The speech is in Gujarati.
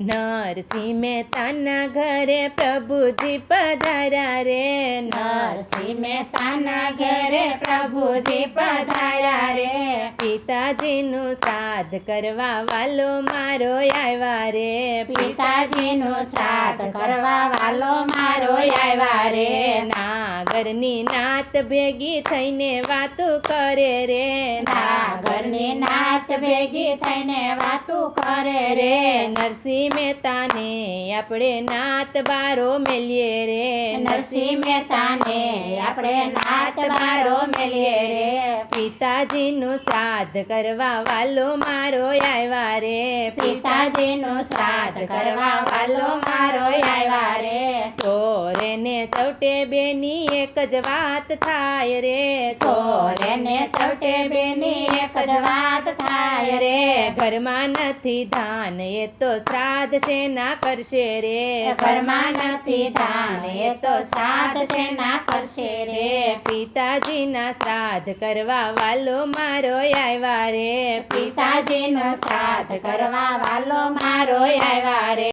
નરસિંહ મહેતાના ઘરે પ્રભુજી પધાર્યા રે, નરસિંહ મહેતાના ઘરે પ્રભુજી પધાર્યા રે, પિતાજીનું શ્રાદ્ધ કરવા વાલો મારો આવ્યા રે, પિતાજીનું શ્રાદ્ધ કરવા વાલો મારો આવ્યા રે, નાગરની નાત ભેગી થઈને વાતો કરે રે, નાગરની નાત ભેગી થઈને વાતું કરે રે, નરસિંહ મહેતાને આપણે નાત બારો મેલીએ રે, નરસિંહ મહેતાને આપણે નાત બારો મેલીએ રે, પિતાજીનું શ્રાદ્ધ કરવા વાલો મારો આવ્યા રે, પિતાજીનું શ્રાદ્ધ કરવા વાલો મારો આવ્યા રે, ચોરે ને ચૌટે બેની એક જ વાત થાય રે, સોરે ને સૌટે બેની એક જ વાત થાય રે, ઘરમાં નથી ધાન એ તો શ્રાદ્ધ શેના કરશે રે, ઘરમાં નથી ધાન એ તો શ્રાદ્ધ શેના કરશે રે, પિતાજીના શ્રાદ્ધ કરવા વાલો મારો આવ્યા રે, પિતાજીનું શ્રાદ્ધ કરવા વાલો મારો આવ્યા રે.